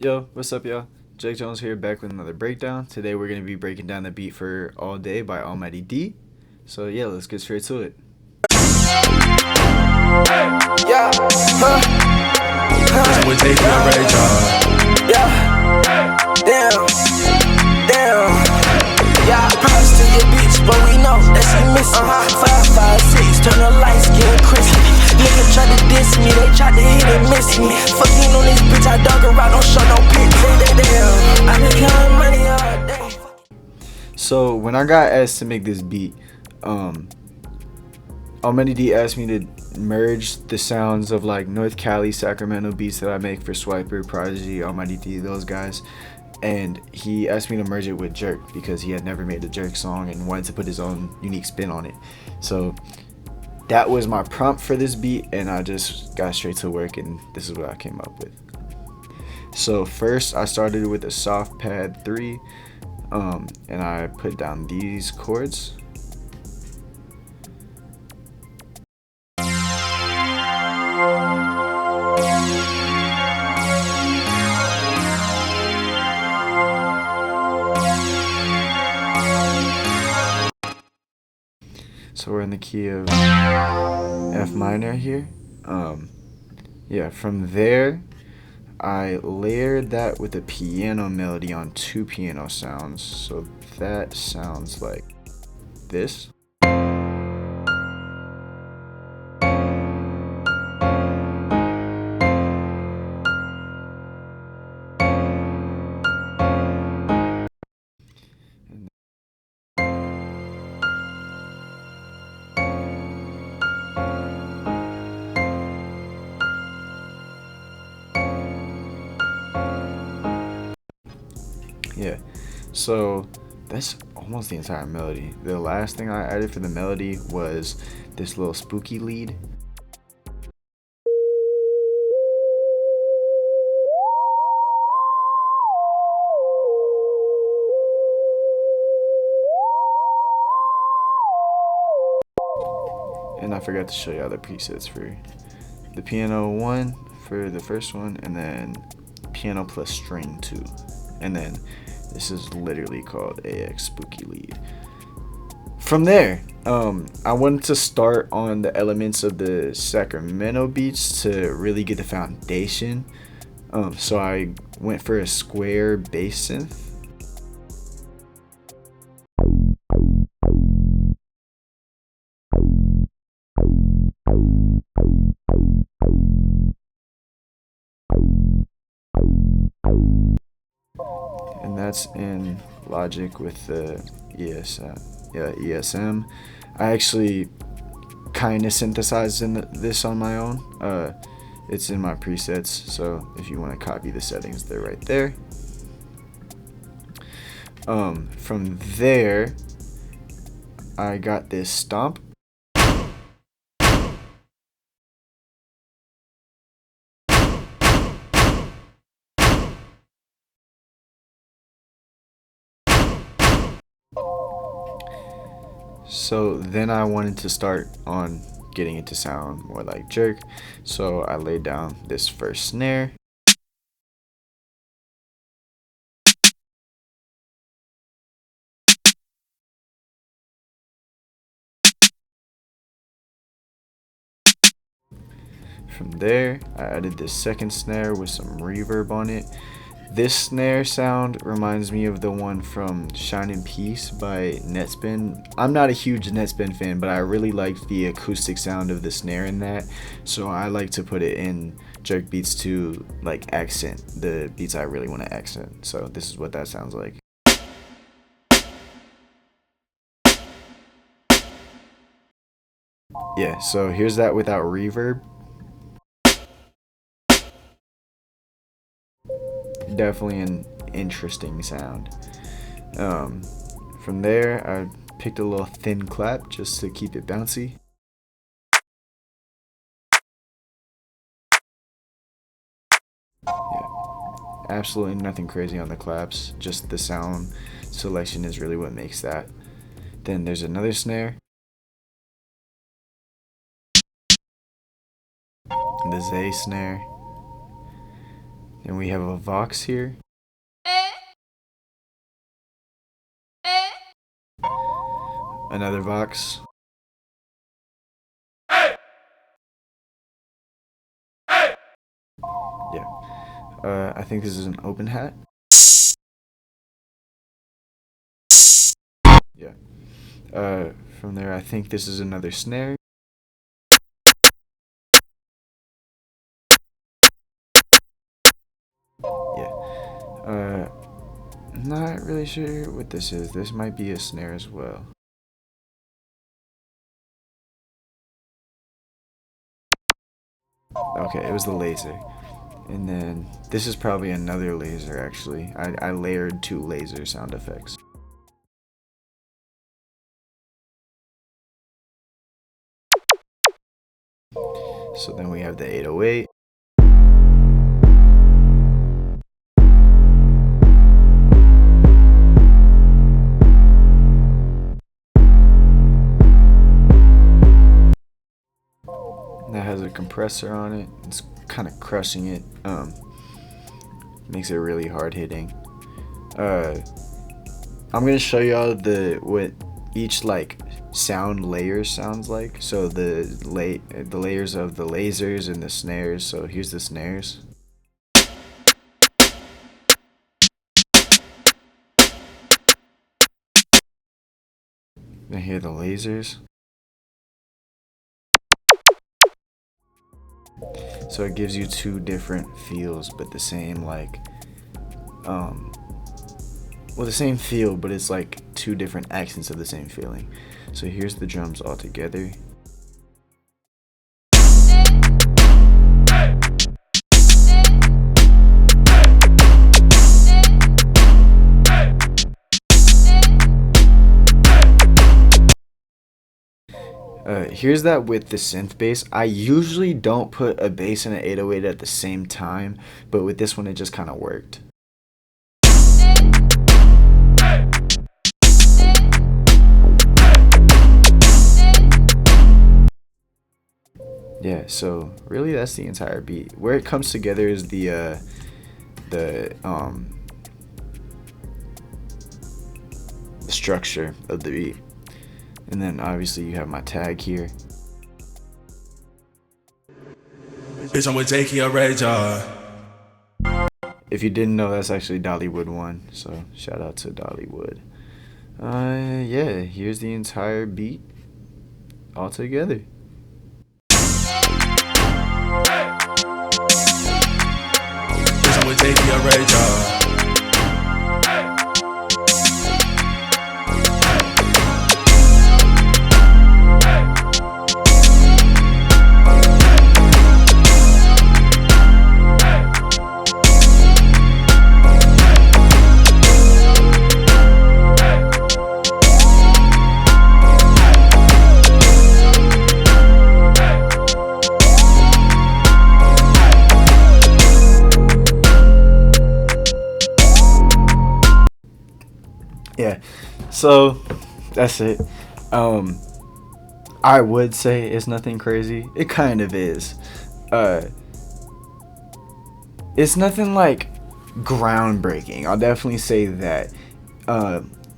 Yo, what's up, y'all? Jake Jones here, back with another breakdown. Today we're going to be breaking down the beat for All Day by Almighty D. So yeah, let's get straight to it. Yeah, We're taking a rage on. yeah, damn. Yeah, promise to your bitch, but we know that she missing. 556, turn the lights, get crispy. Niggas try to diss me, they try to hit and miss me. Fucking on this bitch, I dug her out, don't show no pics. Damn, I been counting money all day. So when I got asked to make this beat, Almighty D asked me to merge the sounds of like North Cali, Sacramento beats that I make for Swiper, Prodigy, Almighty D, those guys. And he asked me to merge it with Jerk because he had never made a Jerk song and wanted to put his own unique spin on it. So that was my prompt for this beat, and I just got straight to work, and this is what I came up with. So first I started with a soft pad 3, and I put down these chords. So we're in the key of F minor here. Yeah, from there I layered that with a piano melody on 2 piano sounds. So that sounds like this. Yeah, so that's almost the entire melody. The last thing I added for the melody was this little spooky lead. And I forgot to show y'all the presets for the piano 1 for the first one, and then piano plus string 2. And then this is literally called AX Spooky Lead. From there, I wanted to start on the elements of the Sacramento beats to really get the foundation. So I went for a square bass synth. And that's in Logic with the ESM. I actually kind of synthesized this on my own. It's in my presets, so if you want to copy the settings, they're right there. From there, I got this stomp. So then I wanted to start on getting it to sound more like Jerk, so I laid down this first snare. From there, I added this second snare with some reverb on it. This snare sound reminds me of the one from Shine in Peace by Netspin. I'm not a huge Netspin fan, but I really like the acoustic sound of the snare in that, so I like to put it in Jerk beats to like accent the beats I really want to accent. So this is what that sounds like. Yeah, so here's that without reverb. Definitely an interesting sound. From there, I picked a little thin clap just to keep it bouncy. Yeah, absolutely nothing crazy on the claps, just the sound selection is really what makes that. Then there's another snare. The Z snare. And we have a vox here. Another vox. Yeah. I think this is an open hat. Yeah. From there, I think this is another snare. Yeah. Not really sure what this is. This might be a snare as well. Okay, it was the laser. And then this is probably another laser actually. I layered 2 laser sound effects. So then we have the 808. That has a compressor on it. It's kind of crushing it. Makes it really hard hitting. I'm gonna show y'all what each like sound layer sounds like. So the layers of the lasers and the snares. So here's the snares. And here are the lasers. So it gives you 2 different feels, but the same like, well, the same feel, but it's like 2 different accents of the same feeling. So here's the drums all together. Here's that with the synth bass. I usually don't put a bass and an 808 at the same time, but with this one it just kind of worked. Yeah, so really that's the entire beat. Where it comes together is the structure of the beat. And then obviously you have my tag here. Bitch, I'm with Jakey Rager. If you didn't know, that's actually Dollywood 1. So shout out to Dollywood. Yeah, here's the entire beat all together. Bitch, I'm with Jakey Rager. Yeah, so that's it. I would say it's nothing crazy. It kind of is. It's nothing like groundbreaking. I'll definitely say that.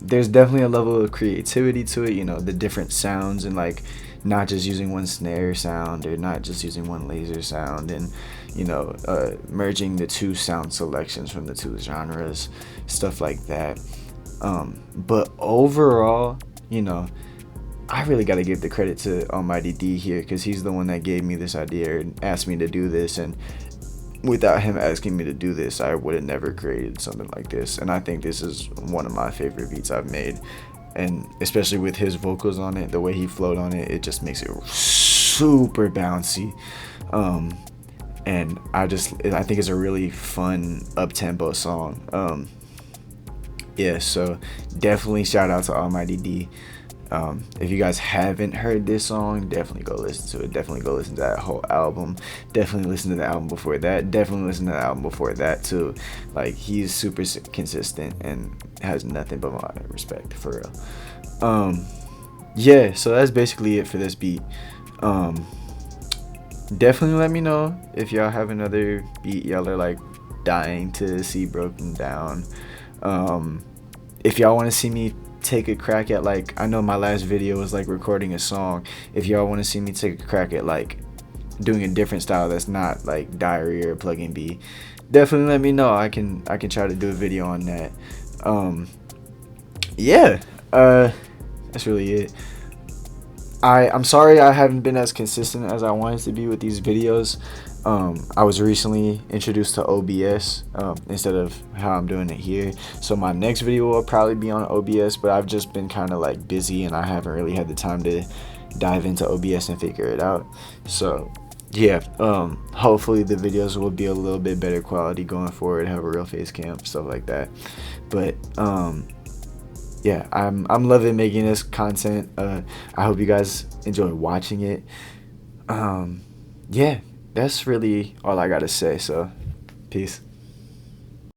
There's definitely a level of creativity to it, you know, the different sounds and like not just using one snare sound or not just using one laser sound, and you know, merging the 2 sound selections from the 2 genres, stuff like that. But overall, you know, I really got to give the credit to Almighty D here, because he's the one that gave me this idea and asked me to do this, and without him asking me to do this, I would have never created something like this. And I think this is one of my favorite beats I've made, and especially with his vocals on it, the way he flowed on it, it just makes it super bouncy. And I think it's a really fun up-tempo song. Yeah, so definitely shout out to Almighty D. If you guys haven't heard this song, definitely go listen to it. Definitely go listen to that whole album. Definitely listen to the album before that. Definitely listen to the album before that too. Like, he's super consistent and has nothing but my respect, for real. Yeah, so that's basically it for this beat. Definitely let me know if y'all have another beat y'all are like, dying to see broken down. If y'all want to see me take a crack at, like, I know my last video was like recording a song. If y'all want to see me take a crack at like doing a different style that's not like diary or pluggnb, definitely let me know. I can try to do a video on that. Yeah, that's really it. I'm sorry I haven't been as consistent as I wanted to be with these videos. I was recently introduced to OBS instead of how I'm doing it here, so my next video will probably be on OBS, but I've just been kind of like busy and I haven't really had the time to dive into OBS and figure it out. So yeah, hopefully the videos will be a little bit better quality going forward, have a real face cam, stuff like that. But yeah, I'm loving making this content. I hope you guys enjoy watching it. Yeah, that's really all I gotta say, so peace.